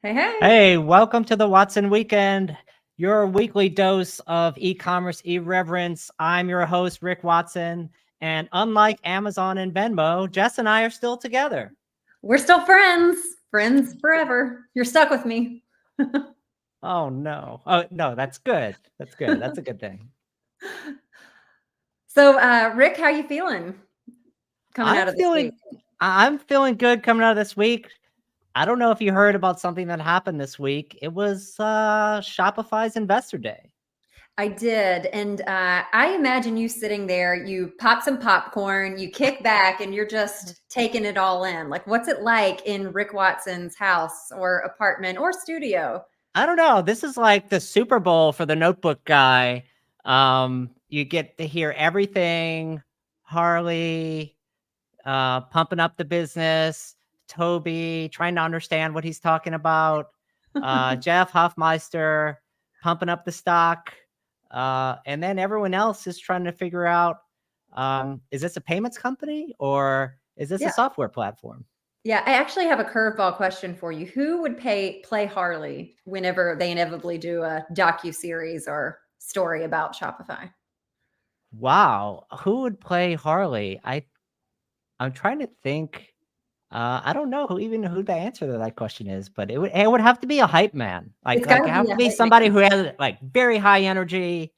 Hey, hey. Hey, welcome to the Watson Weekend, your weekly dose of e-commerce irreverence. I'm your host, Rick Watson, and unlike Amazon and Venmo, Jess and I are still together. We're still friends. Friends forever. You're stuck with me. Oh, no. Oh, no, that's good. That's good. That's a good thing. So, Rick, how you feeling coming out of this week? I'm feeling good coming out of this week. I don't know if you heard about something that happened this week. It was Shopify's Investor Day. I did. And I imagine you sitting there, you pop some popcorn, you kick back, and you're just taking it all in. Like, what's it like in Rick Watson's house or apartment or studio? I don't know. This is like the Super Bowl for the notebook guy. You get to hear everything. Harley pumping up the business. Toby trying to understand what he's talking about. Jeff Hoffmeister pumping up the stock. And then everyone else is trying to figure out, is this a payments company or is this a software platform? Yeah, I actually have a curveball question for you. Who would play Harley whenever they inevitably do a docu-series or story about Shopify? Wow, who would play Harley? I'm trying to think. I don't know who the answer to that question is, but it would have to be a hype man. It's Like gotta it be have a to be hype somebody man. who has like very high energy.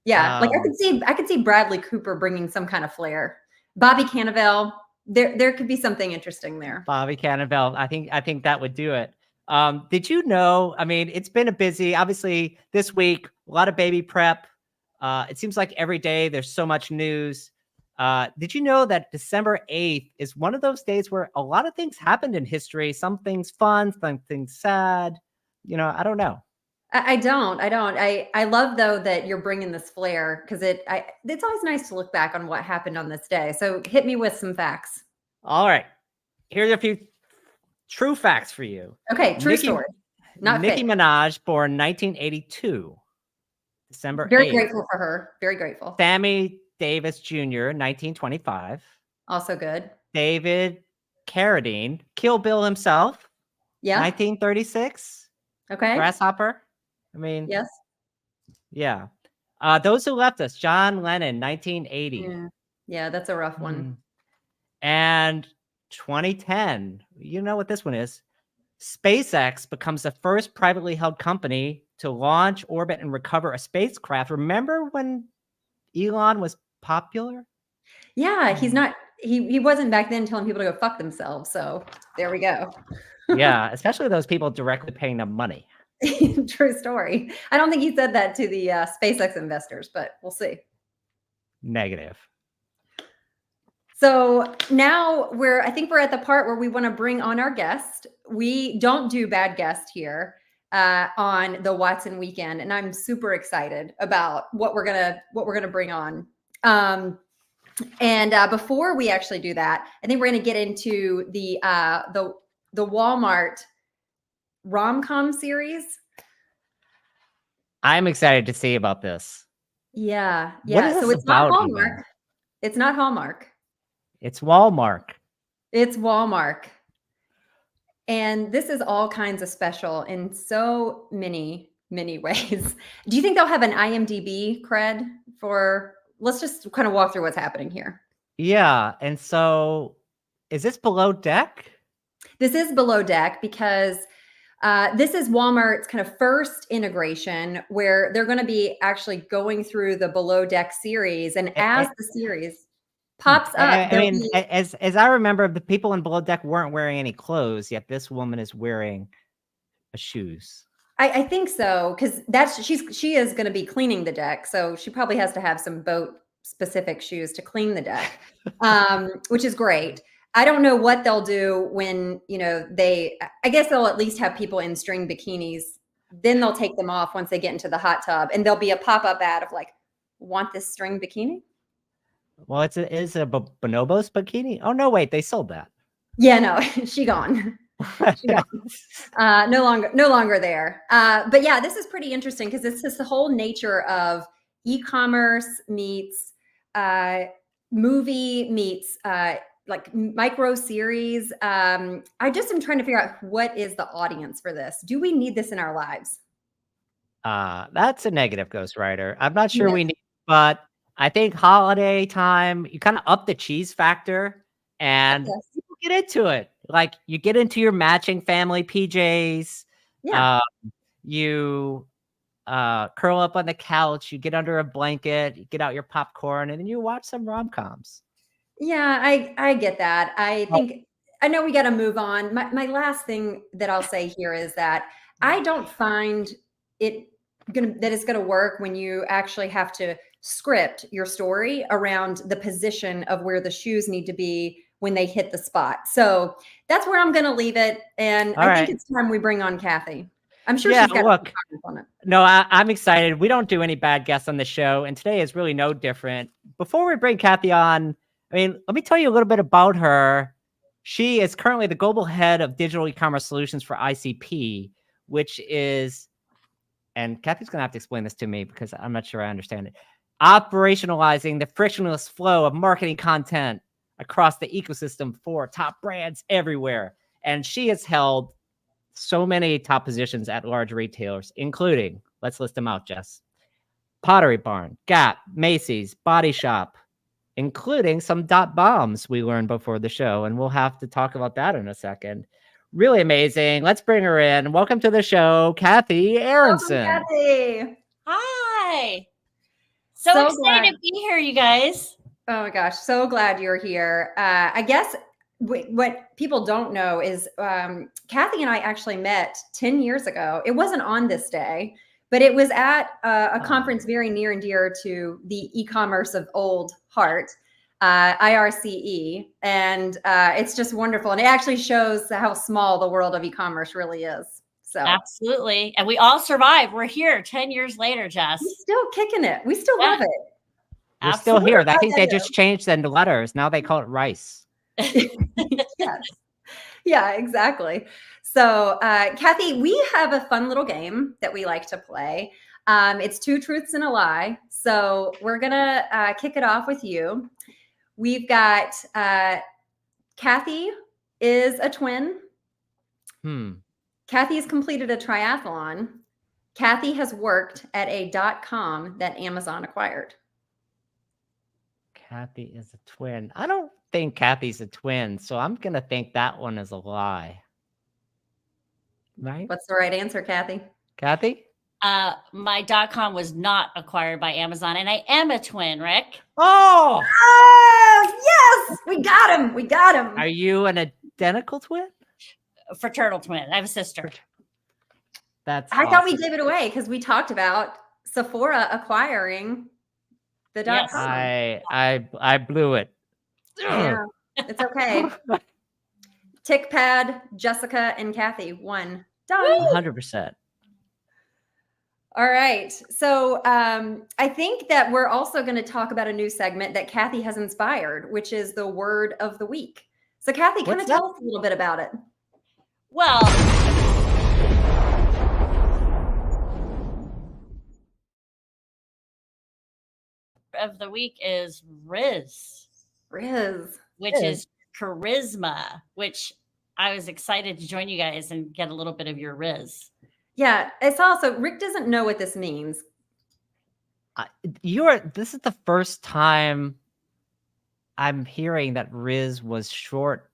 Yeah, like I could see Bradley Cooper bringing some kind of flair. Bobby Cannavale, there could be something interesting there. Bobby Cannavale. I think that would do it. Did you know? I mean, it's been a busy. Obviously, this week a lot of baby prep. It seems like every day there's so much news. Did you know that December 8th is one of those days where a lot of things happened in history? Some things fun, some things sad. I don't know. I don't. I love though that you're bringing this flair because it's always nice to look back on what happened on this day. So hit me with some facts. All right. Here's a few true facts for you. Okay, true story, not Nicki fake. Minaj, born 1982, December 8th. Very grateful for her. Very grateful. Sammy Davis Jr., 1925. Also good. David Carradine, Kill Bill himself, Yeah. 1936. Okay. Grasshopper. I mean, Yes. yeah. Those Who Left Us, John Lennon, 1980. Yeah, that's a rough one. And 2010, you know what this one is. SpaceX becomes the first privately held company to launch, orbit, and recover a spacecraft. Remember when Elon was popular? Yeah, he's not. He wasn't back then telling people to go fuck themselves. So there we go. Yeah, especially those people directly paying them money. True story. I don't think he said that to the SpaceX investors, but we'll see. Negative. So now I think we're at the part where we want to bring on our guest. We don't do bad guest here on the Watson Weekend, and I'm super excited about what we're gonna bring on. And before we actually do that, I think we're gonna get into the Walmart rom-com series. I'm excited to see about this. Yeah. So it's not Hallmark. Even? It's not Hallmark. It's Walmart. It's Walmart. And this is all kinds of special in so many, many ways. Do you think they'll have an IMDb cred for? Let's just kind of walk through what's happening here. Yeah. And so is this Below Deck? This is Below Deck because this is Walmart's kind of first integration where they're going to be actually going through the Below Deck series. And as the series pops up, I mean, as I remember, the people in Below Deck weren't wearing any clothes, yet this woman is wearing shoes. I think so, because she is going to be cleaning the deck, so she probably has to have some boat specific shoes to clean the deck, which is great. I don't know what they'll do when I guess they'll at least have people in string bikinis. Then they'll take them off once they get into the hot tub, and there'll be a pop-up ad of like, want this string bikini? Well, it's a Bonobos bikini. Oh no, wait, they sold that. Yeah, no, she gone. No longer there. But yeah, this is pretty interesting because it's just the whole nature of e-commerce meets movie meets like micro series. I just am trying to figure out what is the audience for this. Do we need this in our lives? That's a negative ghostwriter. I'm not sure Yes. we need, but I think holiday time, you kind of up the cheese factor and Yes. people get into it. Like you get into your matching family PJs. Yeah. You curl up on the couch, you get under a blanket, you get out your popcorn, and then you watch some rom-coms. Yeah, I get that. I think I know we got to move on. My last thing that I'll say here is that I don't find it that it's gonna work when you actually have to script your story around the position of where the shoes need to be when they hit the spot. So that's where I'm gonna leave it. And All I think right. it's time we bring on Kathy. I'm sure Yeah, she's got look, some comments on it. no, I'm excited. We don't do any bad guests on the show, and today is really no different. Before we bring Kathy on, I mean, let me tell you a little bit about her. She is currently the global head of digital e-commerce solutions for ICP, which is, and Kathy's going to have to explain this to me because I'm not sure I understand it, operationalizing the frictionless flow of marketing content across the ecosystem for top brands everywhere. And she has held so many top positions at large retailers, including, let's list them out, Jess. Pottery Barn, Gap, Macy's, Body Shop, including some dot bombs we learned before the show. And we'll have to talk about that in a second. Really amazing. Let's bring her in. Welcome to the show, Kathy Aronson. Welcome, Kathy. Hi. So excited glad. to be here, you guys. Oh my gosh, so glad you're here. I guess what people don't know is Kathy and I actually met 10 years ago. It wasn't on this day, but it was at a conference very near and dear to the e-commerce of old heart, IRCE. And it's just wonderful. And it actually shows how small the world of e-commerce really is. So Absolutely. And we all survived. We're here 10 years later, Jess. we're still kicking it. We still love it. We're still here. I think they is. just changed the letters. Now they call it rice. Yes. Yeah, exactly. So, Kathy, we have a fun little game that we like to play. It's 2 truths and a lie. So we're going to kick it off with you. We've got Kathy is a twin. Kathy has completed a triathlon. Kathy has worked at a .com that Amazon acquired. Kathy is a twin. I don't think Kathy's a twin, so I'm going to think that one is a lie. Right? What's the right answer, Kathy? Kathy? My .com was not acquired by Amazon, and I am a twin, Rick. Oh! Yes! We got him. We got him. Are you an identical twin? Fraternal twin. I have a sister. That's I thought we gave it away because we talked about Sephora acquiring the .com. I blew it. Yeah, it's okay. TickPad, Jessica, and Kathy won. Done. 100%. All right. So I think that we're also going to talk about a new segment that Kathy has inspired, which is the word of the week. So Kathy, kind of tell us a little bit about it. Well, of the week is Riz. Which is charisma, which I was excited to join you guys and get a little bit of your Riz. Yeah, it's also Rick doesn't know what this means. This is the first time I'm hearing that Riz was short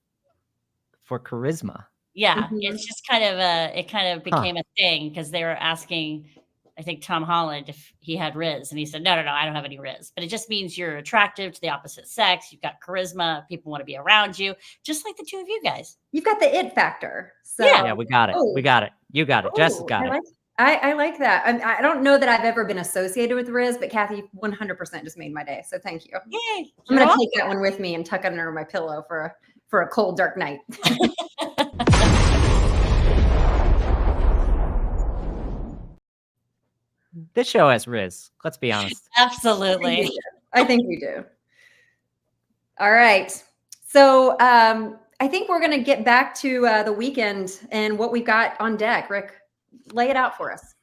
for charisma. Yeah, it's just kind of it kind of became a thing because they were asking, I think, Tom Holland if he had Riz, and he said, no, I don't have any Riz. But it just means you're attractive to the opposite sex. You've got charisma. People want to be around you, just like the two of you guys. You've got the it factor. So. Yeah, we got it. We got it. You got it. Jess got it. I like that. I don't know that I've ever been associated with Riz, but Kathy 100% just made my day. So thank you. Yay! I'm going to take that one with me and tuck it under my pillow for a cold, dark night. This show has Riz. Let's be honest. Absolutely. I think we do. All right. So I think we're going to get back to the weekend and what we've got on deck. Rick, lay it out for us.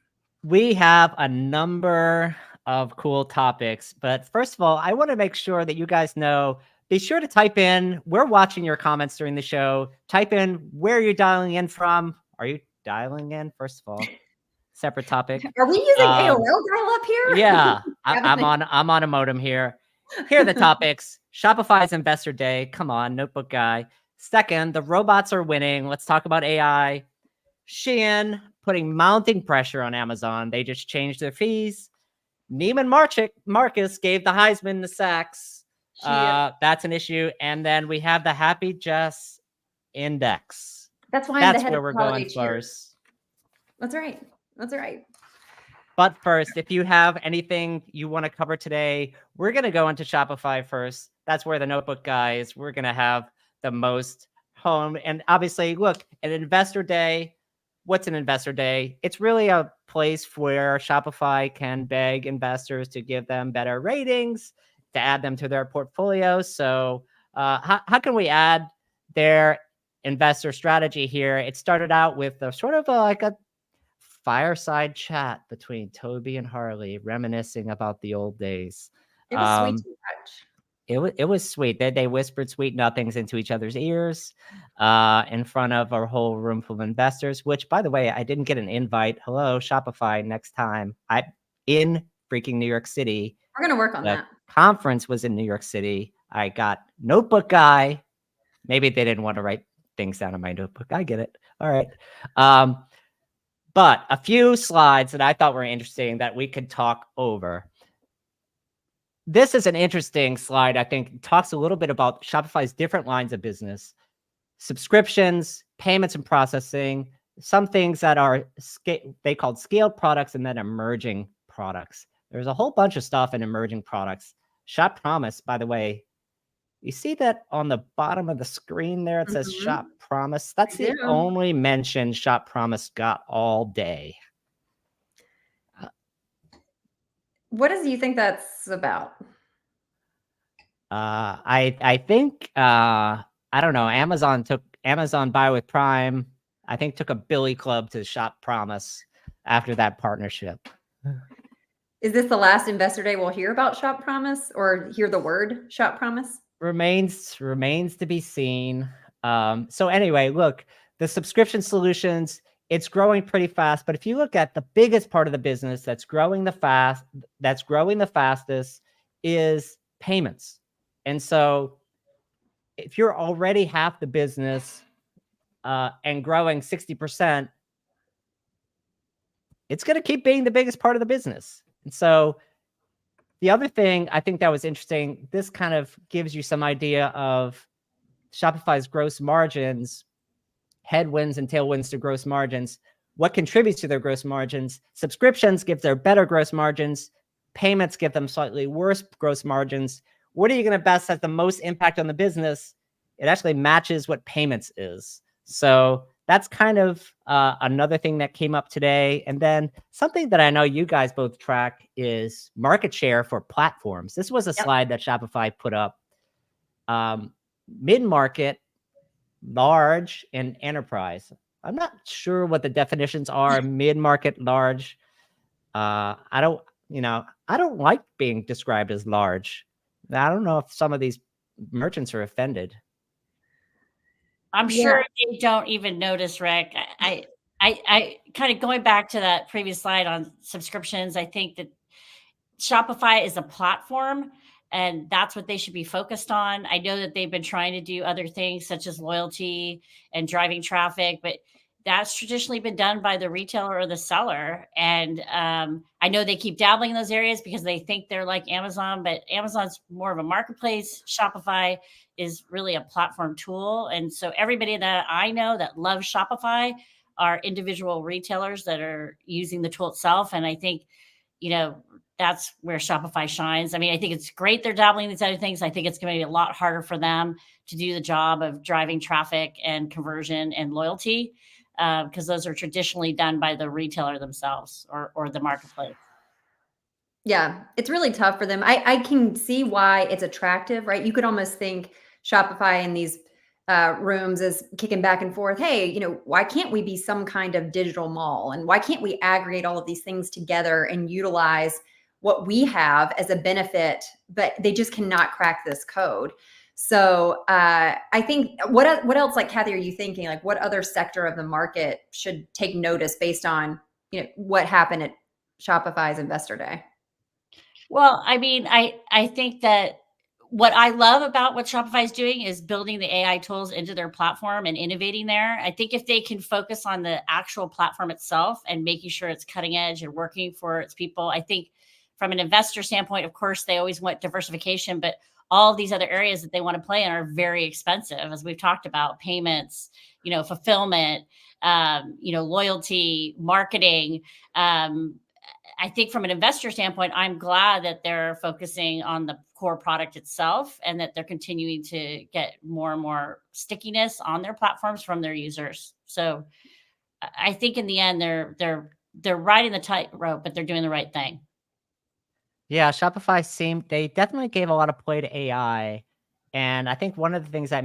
We have a number of cool topics, but first of all, I want to make sure that you guys know be sure to type in, we're watching your comments during the show. Type in where you're dialing in from. Are you dialing in, first of all? Separate topic. Are we using AOL dial-up here? Yeah, I'm on a modem here. Here are the topics. Shopify's Investor Day. Come on, notebook guy. Second, the robots are winning. Let's talk about AI. Shein putting mounting pressure on Amazon. They just changed their fees. Neiman Marcus gave the Heisman to Sachs. That's an issue. And then we have the Happy Jess Index. That's why I'm the head where of we're holiday going cheers. first. That's right. That's right. But first, if you have anything you want to cover today, we're going to go into Shopify first. That's where the notebook guys, we're going to have the most home. And obviously, look, an investor day. What's an investor day? It's really a place where Shopify can beg investors to give them better ratings, to add them to their portfolios. So how can we add their investor strategy here? It started out with a sort of like a fireside chat between Toby and Harley, reminiscing about the old days. It was sweet to watch. It was sweet. They whispered sweet nothings into each other's ears in front of a whole room full of investors, which, by the way, I didn't get an invite. Hello, Shopify, next time. I'm in freaking New York City. We're going to work on that. Conference was in New York City. I got notebook guy. Maybe they didn't want to write things down in my notebook. I get it. All right. But a few slides that I thought were interesting that we could talk over. This is an interesting slide. I think it talks a little bit about Shopify's different lines of business, subscriptions, payments and processing, some things that are they called scaled products, and then emerging products. There's a whole bunch of stuff in emerging products. Shop Promise, by the way, you see that on the bottom of the screen there? It says Shop Promise. That's the only mention Shop Promise got all day. What do you think that's about? I think I don't know. Amazon Buy with Prime. I think took a billy club to Shop Promise after that partnership. Is this the last investor day we'll hear about Shop Promise or hear the word Shop Promise? Remains to be seen. So anyway, look, the subscription solutions, it's growing pretty fast. But if you look at the biggest part of the business that's growing the fastest is payments. And so if you're already half the business and growing 60%, it's going to keep being the biggest part of the business. And so the other thing I think that was interesting, this kind of gives you some idea of Shopify's gross margins, headwinds and tailwinds to gross margins. What contributes to their gross margins? Subscriptions give their better gross margins. Payments give them slightly worse gross margins. What are you going to best has the most impact on the business? It actually matches what payments is. So that's kind of another thing that came up today. And then something that I know you guys both track is market share for platforms. This was a slide that Shopify put up. Mid-market, large, and enterprise. I'm not sure what the definitions are. Mid-market, large. I don't like being described as large. I don't know if some of these merchants are offended. I'm sure they don't even notice, Rick. I kind of going back to that previous slide on subscriptions. I think that Shopify is a platform, and that's what they should be focused on. I know that they've been trying to do other things such as loyalty and driving traffic, but that's traditionally been done by the retailer or the seller. And I know they keep dabbling in those areas because they think they're like Amazon, but Amazon's more of a marketplace. Shopify is really a platform tool. And so everybody that I know that loves Shopify are individual retailers that are using the tool itself. And I think, that's where Shopify shines. I mean, I think it's great they're dabbling in these other things. I think it's going to be a lot harder for them to do the job of driving traffic and conversion and loyalty, because those are traditionally done by the retailer themselves or the marketplace. Yeah, it's really tough for them. I can see why it's attractive, right? You could almost think Shopify in these rooms is kicking back and forth. Hey, why can't we be some kind of digital mall? And why can't we aggregate all of these things together and utilize what we have as a benefit? But they just cannot crack this code. So I think what else, like Kathy, are you thinking? Like, what other sector of the market should take notice based on what happened at Shopify's Investor Day? Well, I mean, I think that what I love about what Shopify is doing is building the AI tools into their platform and innovating there. I think if they can focus on the actual platform itself and making sure it's cutting edge and working for its people, I think from an investor standpoint, of course, they always want diversification, but all of these other areas that they want to play in are very expensive, as we've talked about: payments, fulfillment, loyalty, marketing. I think from an investor standpoint, I'm glad that they're focusing on the core product itself and that they're continuing to get more and more stickiness on their platforms from their users. So I think in the end, they're riding the tightrope, but they're doing the right thing. Yeah, they definitely gave a lot of play to AI. And I think one of the things that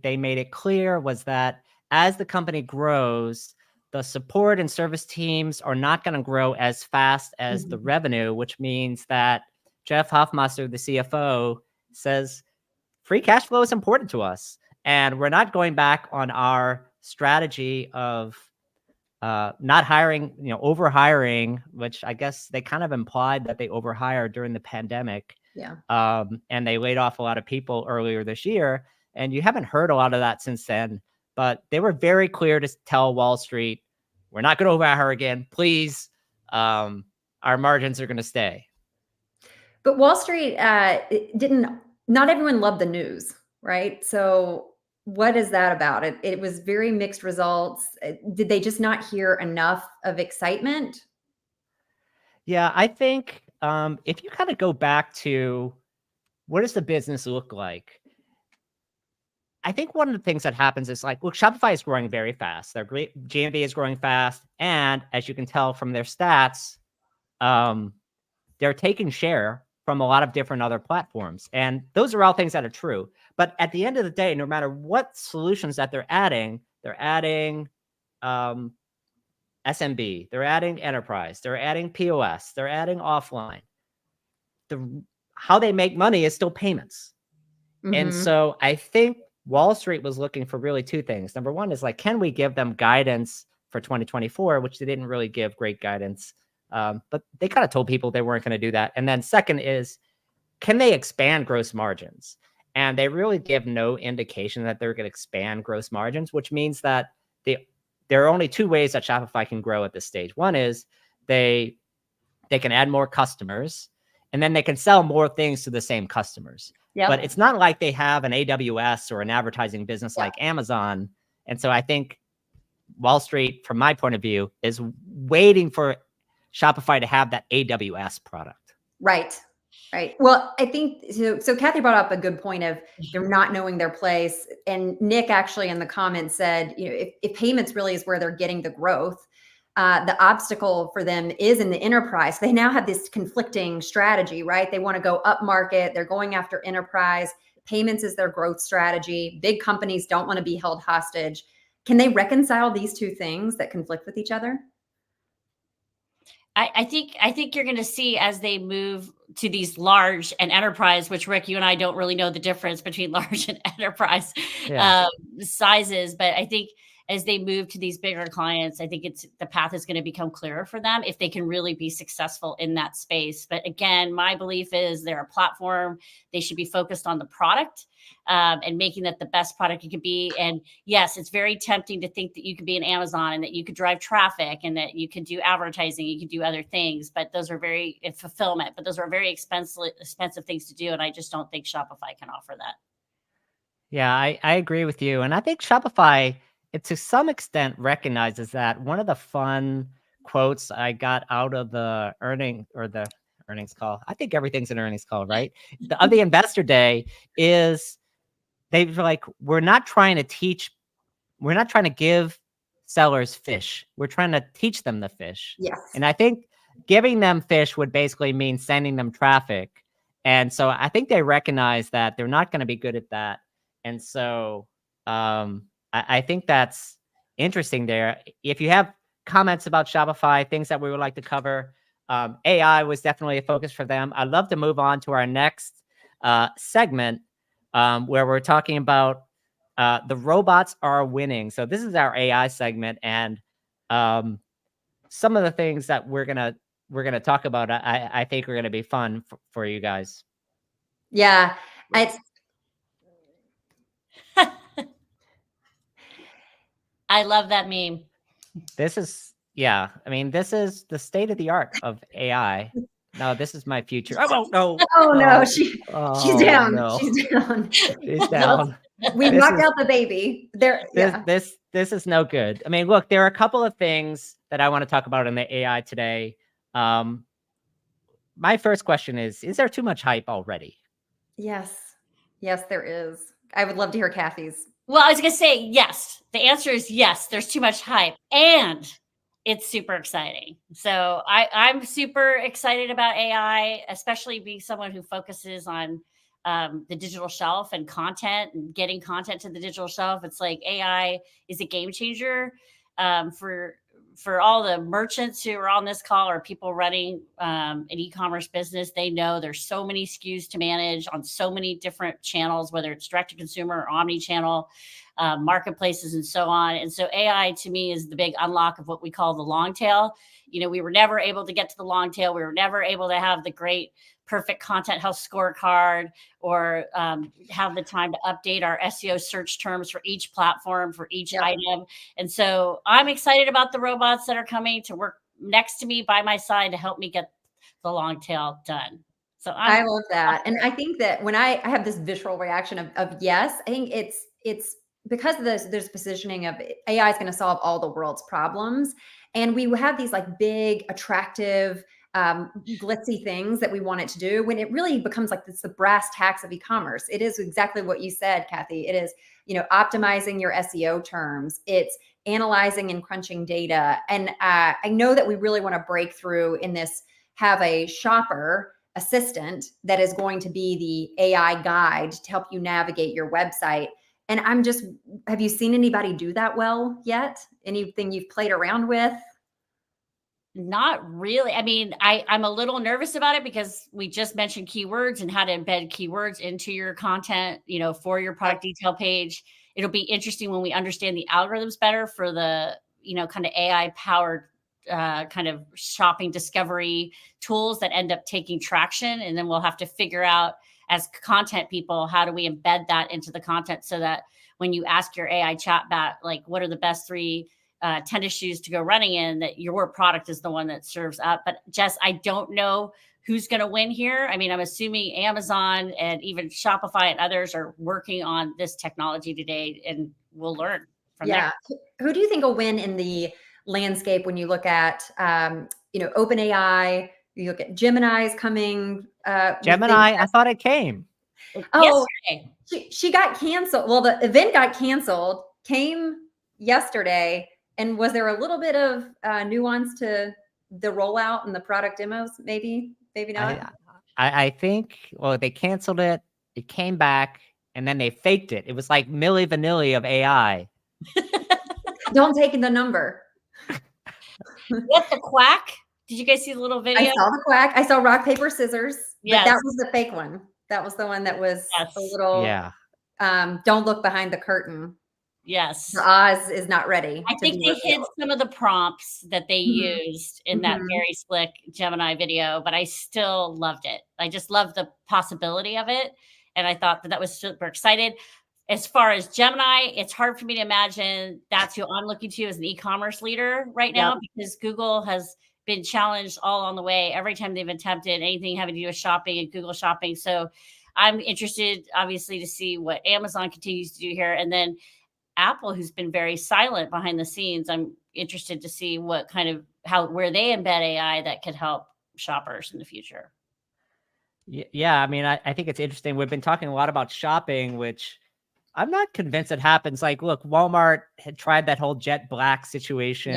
they made it clear was that as the company grows, the support and service teams are not going to grow as fast as the revenue, which means that Jeff Hoffmeister, the CFO, says free cash flow is important to us. And we're not going back on our strategy of not hiring, over hiring, which I guess they kind of implied that they overhired during the pandemic. Yeah. And they laid off a lot of people earlier this year. And you haven't heard a lot of that since then. But they were very clear to tell Wall Street, we're not going to overhire again. Please, our margins are going to stay. But Wall Street not everyone loved the news, right? So what is that about? It was very mixed results. Did they just not hear enough of excitement? Yeah, I think if you kind of go back to what does the business look like? I think one of the things that happens is look, Shopify is growing very fast. Their great GMV is growing fast. And as you can tell from their stats, they're taking share from a lot of different other platforms. And those are all things that are true. But at the end of the day, no matter what solutions that they're adding SMB, they're adding enterprise, they're adding POS, they're adding offline. How they make money is still payments. And so I think Wall Street was looking for really two things. Number one is can we give them guidance for 2024, which they didn't really give great guidance. But they kind of told people they weren't going to do that. And then second is, can they expand gross margins? And they really give no indication that they're going to expand gross margins, which means that there are only two ways that Shopify can grow at this stage. One is they can add more customers, and then they can sell more things to the same customers. Yep. But it's not like they have an AWS or an advertising business like Amazon. And so I think Wall Street, from my point of view, is waiting for Shopify to have that AWS product. Right. Well, I think so Kathy brought up a good point of they're not knowing their place. And Nick actually in the comments said, if payments really is where they're getting the growth, the obstacle for them is in the enterprise. They now have this conflicting strategy, right? They want to go up market. They're going after enterprise. Payments is their growth strategy. Big companies don't want to be held hostage. Can they reconcile these two things that conflict with each other? I think you're going to see as they move to these large and enterprise, which Rick, you and I don't really know the difference between large and enterprise sizes, but I think as they move to these bigger clients, I think the path is going to become clearer for them if they can really be successful in that space. But again, my belief is they're a platform. They should be focused on the product and making that the best product it could be. And yes, it's very tempting to think that you could be an Amazon and that you could drive traffic and that you could do advertising, you could do other things, but those are fulfillment, but those are very expensive things to do. And I just don't think Shopify can offer that. Yeah, I agree with you. And I think Shopify, it to some extent recognizes that. One of the fun quotes I got out of the earnings call, I think everything's an earnings call, right? Of the Investor Day is they were like, we're not trying to give sellers fish. We're trying to teach them the fish. Yes. And I think giving them fish would basically mean sending them traffic. And so I think they recognize that they're not going to be good at that. And so I think that's interesting there. If you have comments about Shopify, things that we would like to cover, AI was definitely a focus for them. I'd love to move on to our next segment, where we're talking about the robots are winning. So this is our AI segment, and some of the things that we're gonna talk about, I think are gonna be fun for you guys. Yeah, it's I love that meme. This is, yeah. I mean, this is the state of the art of AI. No, this is my future. Oh no! oh no, Oh, she's oh down. no! She's down. She's down. We This knocked is out the baby. There, yeah. this is no good. I mean, look, there are a couple of things that I want to talk about in the AI today. My first question is there too much hype already? Yes. Yes, there is. I would love to hear Kathy's. Well, I was going to say yes. The answer is yes. There's too much hype, and it's super exciting. So I'm super excited about AI, especially being someone who focuses on the digital shelf and content and getting content to the digital shelf. It's like AI is a game changer for all the merchants who are on this call or people running an e-commerce business. They know there's so many SKUs to manage on so many different channels, whether it's direct to consumer or omni-channel, marketplaces and so on. And so AI to me is the big unlock of what we call the long tail. We were never able to get to the long tail. We were never able to have the great perfect content health scorecard or have the time to update our SEO search terms for each platform, for each item. And so I'm excited about the robots that are coming to work next to me by my side to help me get the long tail done. So I love that. And I think that when I have this visceral reaction of yes, I think it's because of this positioning of AI is going to solve all the world's problems. And we have these like big, attractive, glitzy things that we want it to do, when it really becomes like the brass tacks of e-commerce. It is exactly what you said, Kathy. It is, optimizing your SEO terms. It's analyzing and crunching data. And I know that we really want to break through in this, have a shopper assistant that is going to be the AI guide to help you navigate your website. And have you seen anybody do that well yet? Anything you've played around with? Not really. I mean, I'm a little nervous about it because we just mentioned keywords and how to embed keywords into your content, for your product detail page. It'll be interesting when we understand the algorithms better for the, kind of AI powered kind of shopping discovery tools that end up taking traction. And then we'll have to figure out as content people, how do we embed that into the content so that when you ask your AI chatbot, like, what are the best 3 tennis shoes to go running in, that your product is the one that serves up. But Jess, I don't know who's going to win here. I mean, I'm assuming Amazon and even Shopify and others are working on this technology today, and we'll learn from there. Who do you think will win in the landscape when you look at, OpenAI, you look at Gemini's coming? Gemini, I thought it came. Oh, she got canceled. Well, the event got canceled, came yesterday. And was there a little bit of nuance to the rollout and the product demos? Maybe not. I think, well, they canceled it. It came back, and then they faked it. It was like Milli Vanilli of AI. Don't take the number. What, the quack? Did you guys see the little video? I saw the quack. I saw rock, paper, scissors. Yes. But that was the fake one. That was the one that was a little, don't look behind the curtain. Yes. Oz is not ready. I think they hid some of the prompts that they used in that very slick Gemini video, but I still loved it. I just loved the possibility of it. And I thought that was super excited. As far as Gemini, it's hard for me to imagine that's who I'm looking to as an e-commerce leader right now, because Google has been challenged all on the way every time they've attempted anything having to do with shopping and Google shopping. So I'm interested, obviously, to see what Amazon continues to do here. And then Apple, who's been very silent behind the scenes, I'm interested to see what kind of where they embed AI that could help shoppers in the future. Yeah, I mean, I think it's interesting. We've been talking a lot about shopping, which I'm not convinced it happens. Like, look, Walmart had tried that whole Jet Black situation.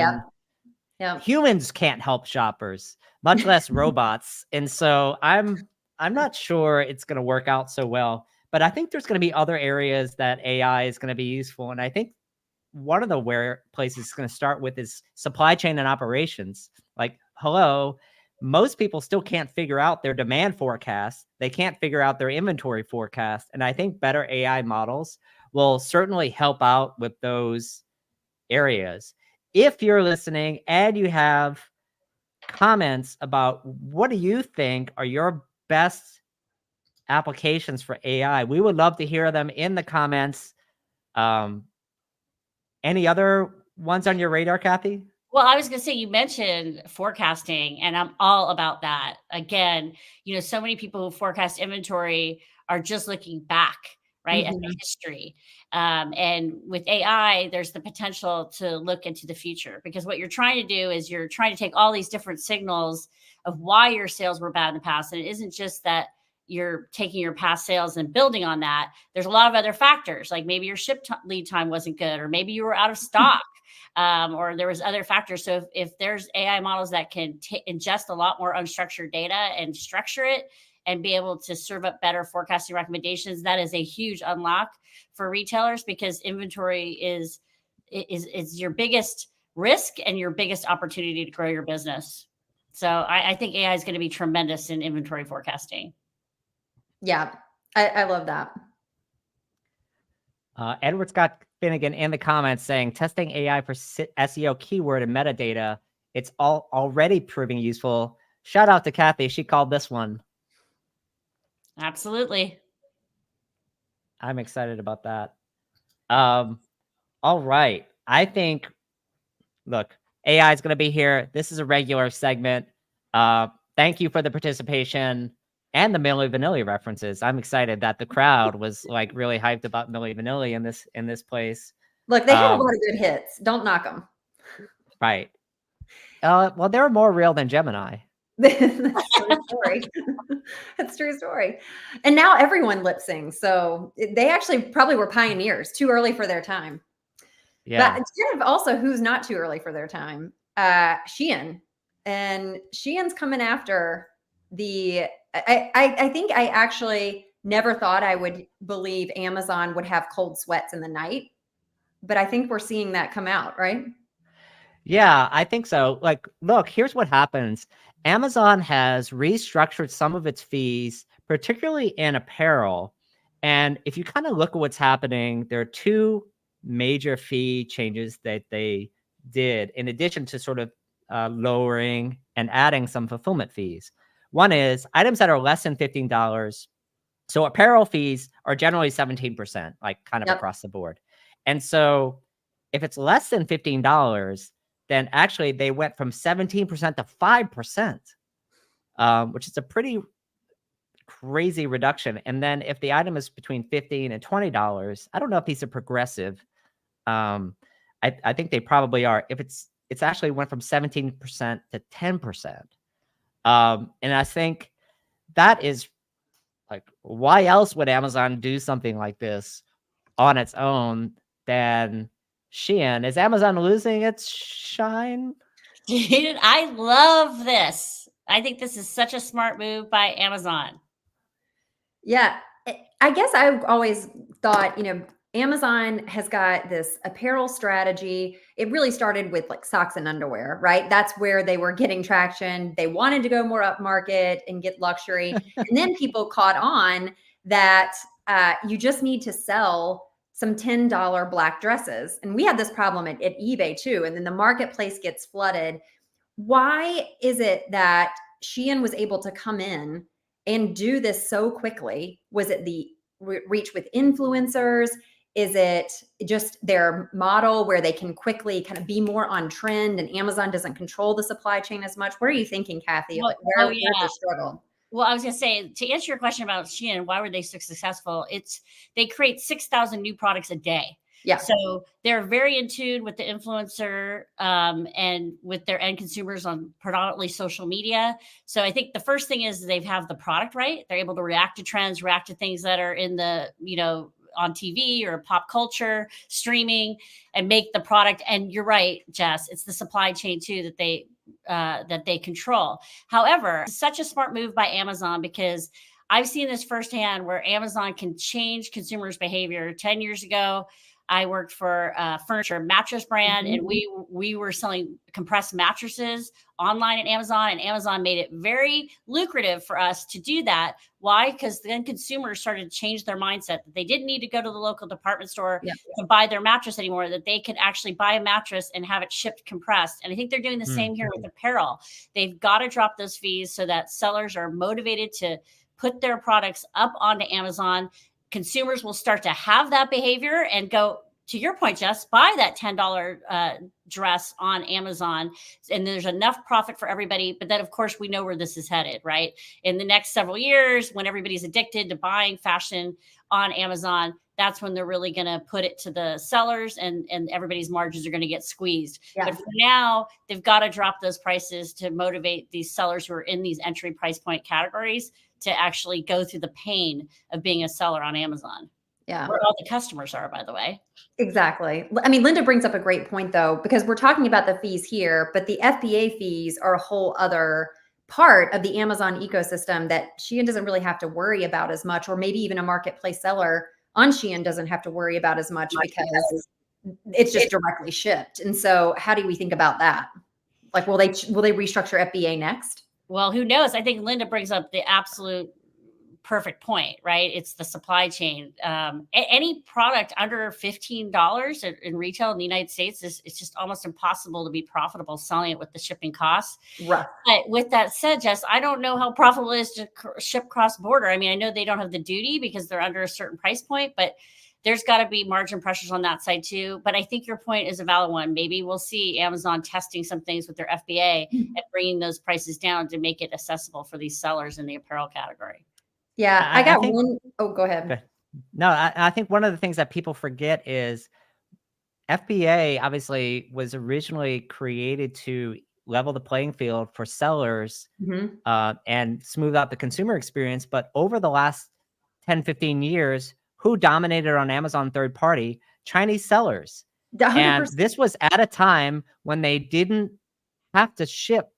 Yeah. Humans can't help shoppers, much less robots. And so I'm not sure it's going to work out so well. But I think there's going to be other areas that AI is going to be useful. And I think one of the places it's going to start with is supply chain and operations. Like, hello, most people still can't figure out their demand forecast. They can't figure out their inventory forecast. And I think better AI models will certainly help out with those areas. If you're listening and you have comments about what do you think are your best applications for AI, we would love to hear them in the comments. Any other ones on your radar, Kathy? Well, I was going to say, you mentioned forecasting, and I'm all about that. Again, so many people who forecast inventory are just looking back, right, at the history. And with AI, there's the potential to look into the future, because what you're trying to do is you're trying to take all these different signals of why your sales were bad in the past. And it isn't just that you're taking your past sales and building on that. There's a lot of other factors, like maybe your lead time wasn't good, or maybe you were out of stock. Or there was other factors. So if there's AI models that can ingest a lot more unstructured data and structure it and be able to serve up better forecasting recommendations, that is a huge unlock for retailers, because inventory is your biggest risk and your biggest opportunity to grow your business. So I think AI is going to be tremendous in inventory forecasting. Yeah, I love that. Edward Scott Finnegan in the comments saying, testing AI for SEO keyword and metadata. It's already proving useful. Shout out to Kathy. She called this one. Absolutely. I'm excited about that. All right. I think, look, AI is going to be here. This is a regular segment. Thank you for the participation and the Milli Vanilli references. I'm excited that the crowd was like really hyped about Milli Vanilli in this place. Look, they have a lot of good hits. Don't knock them. Right. Well, they were more real than Gemini. That's a true story. That's a true story. And now everyone lip sings. So they actually probably were pioneers, too early for their time. Yeah. But instead of also who's not too early for their time, Shein. And Shein's coming after the, I think I actually never thought I would believe Amazon would have cold sweats in the night, but I think we're seeing that come out, right? Yeah, I think so. Like, look, here's what happens. Amazon has restructured some of its fees, particularly in apparel. And if you kind of look at what's happening, there are two major fee changes that they did, in addition to sort of lowering and adding some fulfillment fees. One is items that are less than $15. So apparel fees are generally 17%, like kind of across the board. And so if it's less than $15, then actually they went from 17% to 5%, which is a pretty crazy reduction. And then if the item is between $15 and $20, I don't know if these are progressive. I think they probably are. If it's actually went from 17% to 10%. And I think that is like, why else would Amazon do something like this on its own than Shein? Is Amazon losing its shine? Dude, I love this. I think this is such a smart move by Amazon. Yeah. I guess I always thought, Amazon has got this apparel strategy. It really started with like socks and underwear, right? That's where they were getting traction. They wanted to go more up market and get luxury. And then people caught on that you just need to sell some $10 black dresses. And we had this problem at eBay too. And then the marketplace gets flooded. Why is it that Shein was able to come in and do this so quickly? Was it the reach with influencers? Is it just their model where they can quickly kind of be more on trend and Amazon doesn't control the supply chain as much? What are you thinking, Kathy? Well, where's the struggle? Well, I was going to say, to answer your question about Shein, why were they so successful? They create 6,000 new products a day. Yeah. So they're very in tune with the influencer and with their end consumers on predominantly social media. So I think the first thing is they have the product right. They're able to react to trends, react to things that are in the, on TV or pop culture, streaming, and make the product. And you're right, Jess, it's the supply chain too that they control. However, it's such a smart move by Amazon, because I've seen this firsthand where Amazon can change consumers' behavior. 10 years ago, I worked for a furniture mattress brand, and we were selling compressed mattresses online at Amazon, and Amazon made it very lucrative for us to do that. Why? Because then consumers started to change their mindset that they didn't need to go to the local department store to buy their mattress anymore, that they could actually buy a mattress and have it shipped compressed. And I think they're doing the same here with apparel. They've got to drop those fees so that sellers are motivated to put their products up onto Amazon. Consumers will start to have that behavior and go, to your point, Jess, buy that $10 dress on Amazon, and there's enough profit for everybody. But then, of course, we know where this is headed, right? In the next several years, when everybody's addicted to buying fashion on Amazon, that's when they're really going to put it to the sellers, and everybody's margins are going to get squeezed. Yeah. But for now, they've got to drop those prices to motivate these sellers who are in these entry price point categories to actually go through the pain of being a seller on Amazon. Yeah. Where all the customers are, by the way. Exactly. I mean, Linda brings up a great point, though, because we're talking about the fees here, but the FBA fees are a whole other part of the Amazon ecosystem that Shein doesn't really have to worry about as much, or maybe even a marketplace seller on Shein doesn't have to worry about as much because it's just directly shipped. And so how do we think about that? Like, will they restructure FBA next? Well, who knows? I think Linda brings up the absolute perfect point, right? It's the supply chain. Any product under $15 in retail in the United States it's just almost impossible to be profitable selling it with the shipping costs. Right. But with that said, Jess, I don't know how profitable it is to ship cross border. I mean, I know they don't have the duty because they're under a certain price point, but there's got to be margin pressures on that side too. But I think your point is a valid one. Maybe we'll see Amazon testing some things with their FBA and bringing those prices down to make it accessible for these sellers in the apparel category. Yeah, I got one. Oh, go ahead. No, I think one of the things that people forget is FBA obviously was originally created to level the playing field for sellers and smooth out the consumer experience. But over the last 10, 15 years, who dominated on Amazon third party? Chinese sellers. 100%. And this was at a time when they didn't have to ship.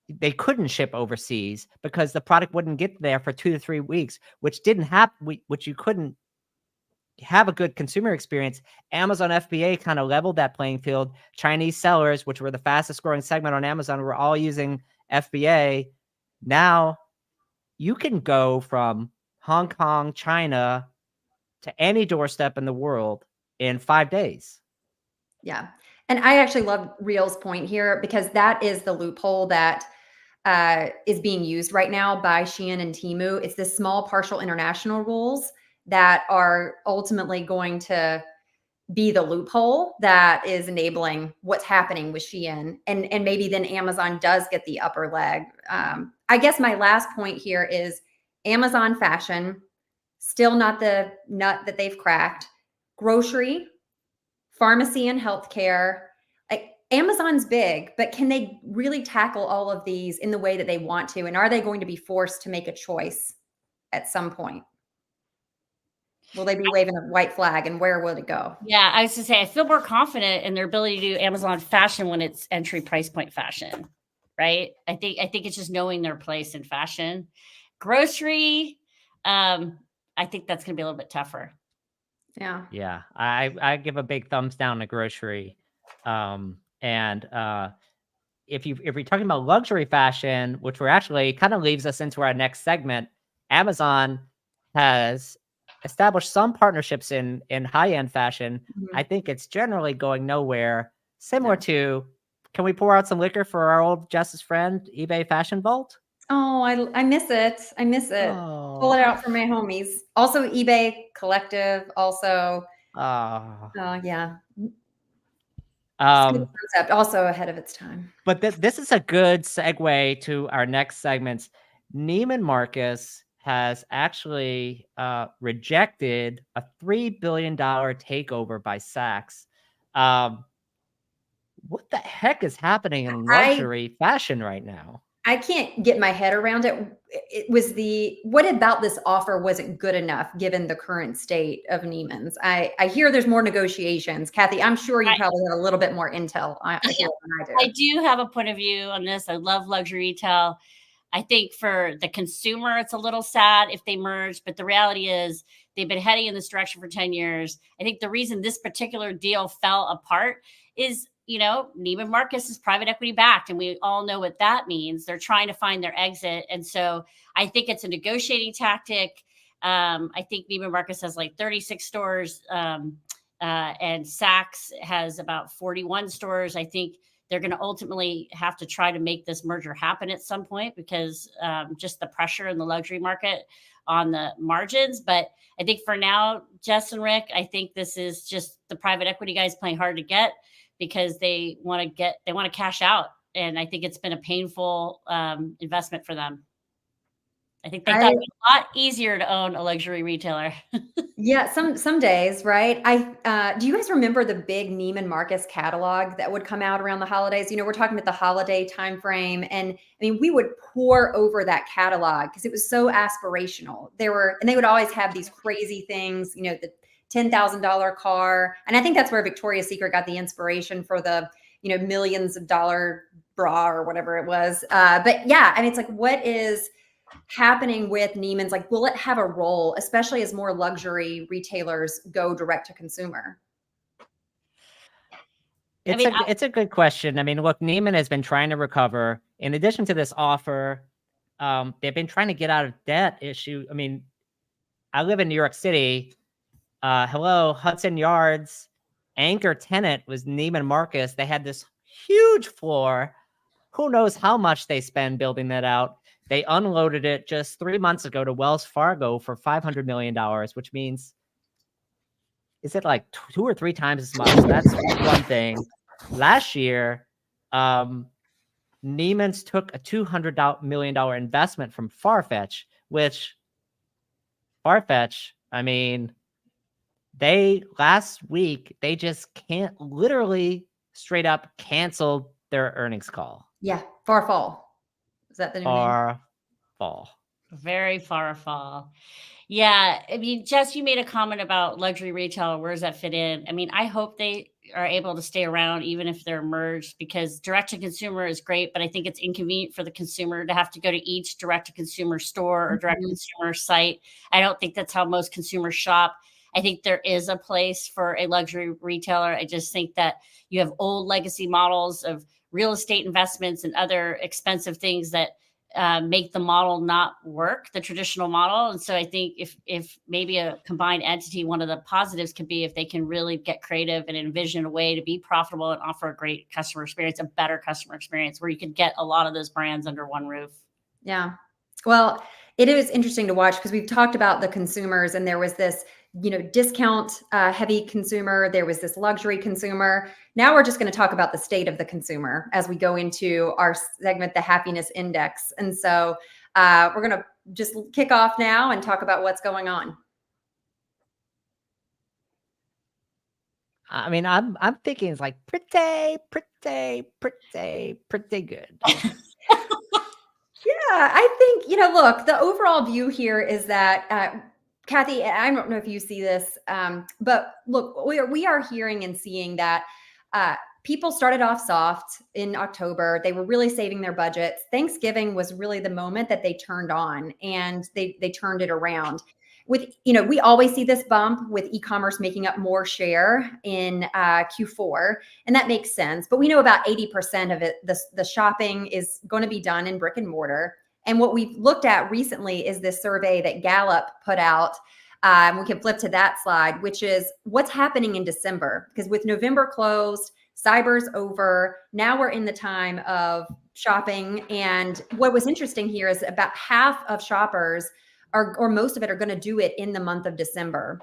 They couldn't ship overseas because the product wouldn't get there for 2 to 3 weeks, which didn't happen, which you couldn't have a good consumer experience. Amazon FBA kind of leveled that playing field. Chinese sellers, which were the fastest growing segment on Amazon, were all using FBA. Now you can go from Hong Kong, China to any doorstep in the world in 5 days. Yeah. And I actually love Real's point here because that is the loophole that is being used right now by Shein and Temu. It's the small partial international rules that are ultimately going to be the loophole that is enabling what's happening with Shein. And maybe then Amazon does get the upper leg. I guess my last point here is Amazon fashion, still not the nut that they've cracked. Grocery, pharmacy and healthcare. Amazon's big, but can they really tackle all of these in the way that they want to? And are they going to be forced to make a choice at some point? Will they be waving a white flag, and where will it go? Yeah, I was going to say, I feel more confident in their ability to do Amazon fashion when it's entry price point fashion, right? I think it's just knowing their place in fashion. Grocery, I think that's going to be a little bit tougher. Yeah. Yeah. I give a big thumbs down to grocery. And if you're talking about luxury fashion, which we're actually kind of leaves us into our next segment, Amazon has established some partnerships in high-end fashion. I think it's generally going nowhere. Similar to, can we pour out some liquor for our old Jess's friend, eBay Fashion Vault? Oh, I miss it. I miss it. Oh. Pull it out for my homies. Also eBay Collective. Also. Oh. Yeah. Concept, also ahead of its time. But this is a good segue to our next segments. Neiman Marcus has actually rejected a $3 billion takeover by Saks. What the heck is happening in luxury fashion right now? I can't get my head around it. It was what about this offer wasn't good enough given the current state of Neiman's? I hear there's more negotiations. Kathy, I'm sure you probably have a little bit more intel than I do. I do have a point of view on this. I love luxury retail. I think for the consumer, it's a little sad if they merge, but the reality is They've been heading in this direction for 10 years. I think the reason this particular deal fell apart is, Neiman Marcus is private equity backed, and we all know what that means. They're trying to find their exit. And so I think it's a negotiating tactic. I think Neiman Marcus has like 36 stores, and Saks has about 41 stores. I think they're going to ultimately have to try to make this merger happen at some point because just the pressure in the luxury market on the margins. But I think for now, Jess and Rick, I think this is just the private equity guys playing hard to get because they want to cash out. And I think it's been a painful investment for them. I think they thought it was a lot easier to own a luxury retailer. Yeah, some days, right? Do you guys remember the big Neiman Marcus catalog that would come out around the holidays? We're talking about the holiday timeframe, and I mean, we would pour over that catalog because it was so aspirational. And they would always have these crazy things, the $10,000 car, and I think that's where Victoria's Secret got the inspiration for the millions of dollar bra or whatever it was. But yeah, I mean, it's like, what is happening with Neiman's? Like, will it have a role, especially as more luxury retailers go direct to consumer? It's a good question. I mean, look, Neiman has been trying to recover. In addition to this offer, they've been trying to get out of debt issue. I mean, I live in New York City. Hudson Yards anchor tenant was Neiman Marcus. They had this huge floor. Who knows how much they spend building that out? They unloaded it just 3 months ago to Wells Fargo for $500 million, which means, is it like 2 or 3 times as much? That's one thing. Last year, Neiman's took a $200 million investment from Farfetch, which Farfetch, I mean, last week, they just literally straight up canceled their earnings call. Yeah, far fall. Is that the new name? Far fall. Very far fall. Yeah. I mean, Jess, you made a comment about luxury retail. Where does that fit in? I mean, I hope they are able to stay around even if they're merged, because direct to consumer is great, but I think it's inconvenient for the consumer to have to go to each direct to consumer store or direct to consumer site. I don't think that's how most consumers shop. I think there is a place for a luxury retailer. I just think that you have old legacy models of real estate investments and other expensive things that make the model not work, the traditional model. And so I think if maybe a combined entity, one of the positives could be if they can really get creative and envision a way to be profitable and offer a great customer experience, a better customer experience, where you could get a lot of those brands under one roof. Yeah. Well, it is interesting to watch because we've talked about the consumers, and there was this, discount heavy consumer. There was this luxury consumer. Now we're just going to talk about the state of the consumer as we go into our segment, the happiness index. And so we're going to just kick off now and talk about what's going on. I mean, I'm thinking it's like pretty good. Yeah, I think, look, the overall view here is that, Kathy, I don't know if you see this, but look, we are hearing and seeing that people started off soft in October. They were really saving their budgets. Thanksgiving was really the moment that they turned on, and they turned it around. We always see this bump with e-commerce making up more share in Q4, and that makes sense. But we know about 80% of it, the shopping is going to be done in brick and mortar. And what we've looked at recently is this survey that Gallup put out. We can flip to that slide, which is what's happening in December. Because with November closed, Cyber's over. Now we're in the time of shopping. And what was interesting here is about half of shoppers or most of it are going to do it in the month of December.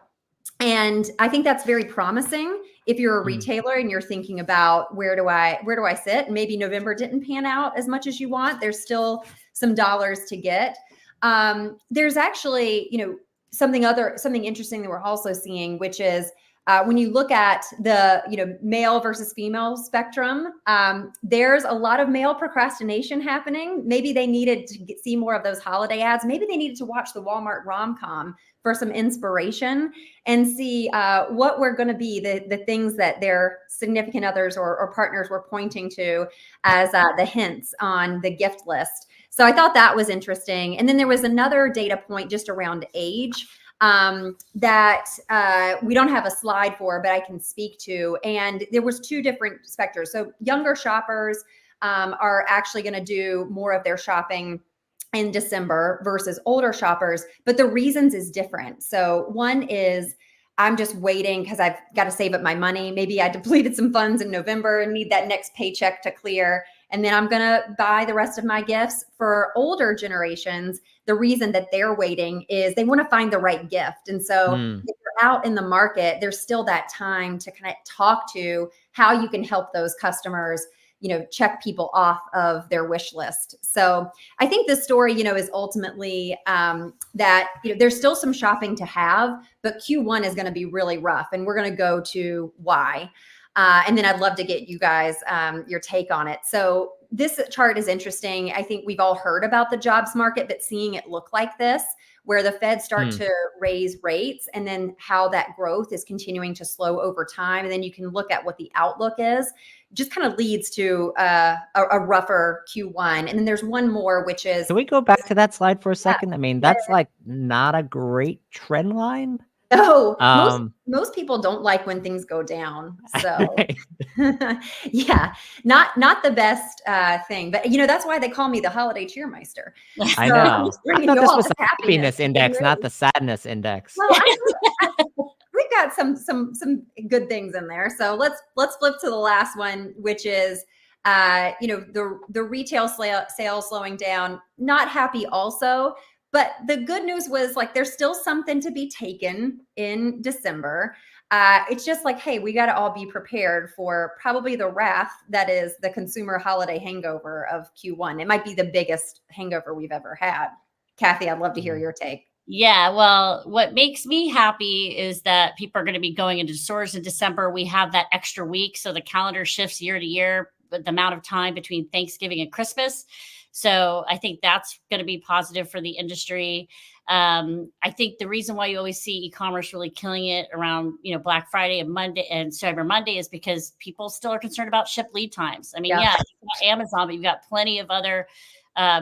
And I think that's very promising if you're a retailer and you're thinking about where do I sit? Maybe November didn't pan out as much as you want. There's still some dollars to get. There's actually, something interesting that we're also seeing, which is when you look at the male versus female spectrum, there's a lot of male procrastination happening. Maybe they needed to see more of those holiday ads. Maybe they needed to watch the Walmart rom-com for some inspiration and see what were going to be the things that their significant others or partners were pointing to as the hints on the gift list. So I thought that was interesting. And then there was another data point just around age. that we don't have a slide for, but I can speak to. And there was 2 different specters. So younger shoppers are actually going to do more of their shopping in December versus older shoppers, but the reasons is different. So one is I'm just waiting because I've got to save up my money. Maybe I depleted some funds in November and need that next paycheck to clear. And then I'm going to buy the rest of my gifts. For older generations, the reason that they're waiting is they want to find the right gift. And so if you're out in the market, there's still that time to kind of talk to how you can help those customers, check people off of their wish list. So I think this story, is ultimately that, there's still some shopping to have, but Q1 is going to be really rough, and we're going to go to why. And then I'd love to get you guys your take on it. So this chart is interesting. I think we've all heard about the jobs market, but seeing it look like this, where the Fed start to raise rates, and then how that growth is continuing to slow over time. And then you can look at what the outlook is, just kind of leads to a rougher Q1. And then there's one more, which is— Can we go back to that slide for a second? I mean, that's like not a great trend line. No, most people don't like when things go down. So yeah, not the best thing, but that's why they call me the holiday cheermeister. I know. I thought this was the happiness index, not the sadness index. Well, we've got some good things in there. So let's flip to the last one, which is the retail sales slowing down. Not happy also. But the good news was, like, there's still something to be taken in December. It's just like, hey, we got to all be prepared for probably the wrath that is the consumer holiday hangover of Q1. It might be the biggest hangover we've ever had. Kathy, I'd love to hear your take. Yeah, well, what makes me happy is that people are going to be going into stores in December. We have that extra week, so the calendar shifts year to year, the amount of time between Thanksgiving and Christmas. So I think that's going to be positive for the industry. I think the reason why you always see e-commerce really killing it around, Black Friday and Monday and Cyber Monday is because people still are concerned about ship lead times. I mean, you've got Amazon, but you've got plenty of other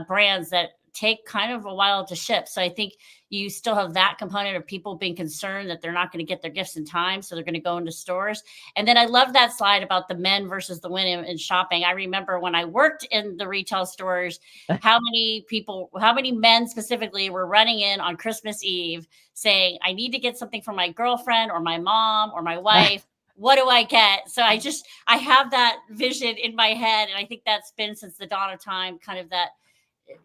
brands that take kind of a while to ship. So I think you still have that component of people being concerned that they're not going to get their gifts in time. So they're going to go into stores. And then I love that slide about the men versus the women in shopping. I remember when I worked in the retail stores, how many men specifically were running in on Christmas Eve saying, I need to get something for my girlfriend or my mom or my wife. What do I get? So I have that vision in my head. And I think that's been since the dawn of time, kind of that,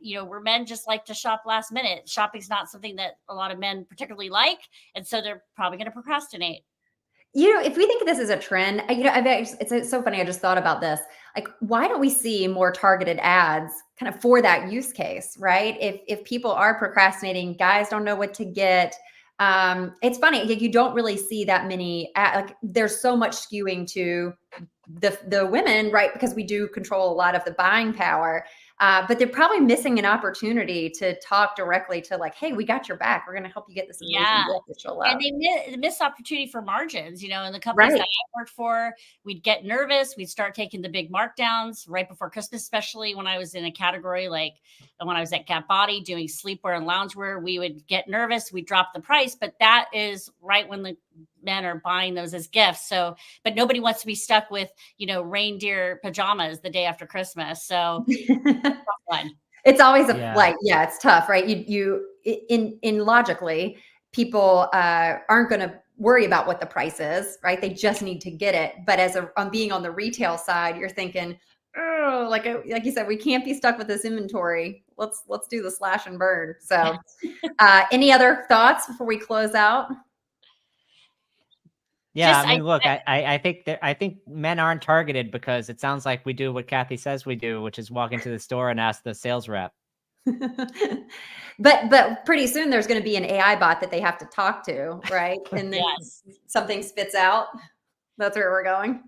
where men just like to shop last minute. Shopping's not something that a lot of men particularly like. And so they're probably going to procrastinate. If we think of this as a trend, it's so funny. I just thought about this. Like, why don't we see more targeted ads kind of for that use case, right? If people are procrastinating, guys don't know what to get. It's funny. You don't really see that many there's so much skewing to the women, right? Because we do control a lot of the buying power. But they're probably missing an opportunity to talk directly to, like, hey, we got your back. We're going to help you get this amazing gift that you'll love. And they miss opportunity for margins, in the companies that I worked for. We'd get nervous. We'd start taking the big markdowns right before Christmas, especially when I was in a category like when I was at Gap Body doing sleepwear and loungewear. We would get nervous. We'd drop the price, but that is right when the men are buying those as gifts. So, but nobody wants to be stuck with, reindeer pajamas the day after Christmas. So it's always it's tough, right? You in logically, people aren't going to worry about what the price is, right? They just need to get it. But on being on the retail side, you're thinking, oh, like you said, we can't be stuck with this inventory. Let's do the slash and burn. So any other thoughts before we close out? Yeah, I mean, look, I think men aren't targeted because it sounds like we do what Kathy says we do, which is walk into the store and ask the sales rep. But pretty soon there's going to be an AI bot that they have to talk to, right? And then something spits out. That's where we're going.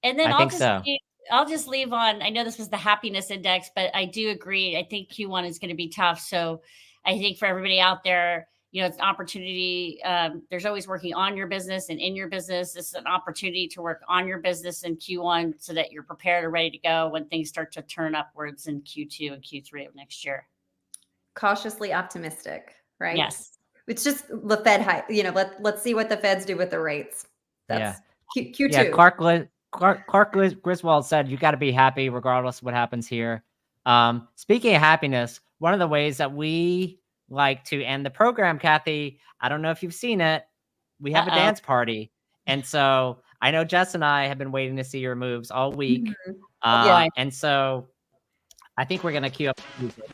And then I'll just leave on. I know this was the happiness index, but I do agree. I think Q1 is going to be tough. So I think for everybody out there, it's an opportunity. There's always working on your business and in your business. This is an opportunity to work on your business in Q1 so that you're prepared and ready to go when things start to turn upwards in Q2 and Q3 of next year. Cautiously optimistic, right? Yes. It's just the Fed high, let's see what the Feds do with the rates. That's Q2. Yeah, Clark Griswold said you got to be happy regardless of what happens here. Speaking of happiness, one of the ways that we like to end the program, Kathy, I don't know if you've seen it. We have a dance party. And so I know Jess and I have been waiting to see your moves all week. Mhm. And so I think we're going to cue up music.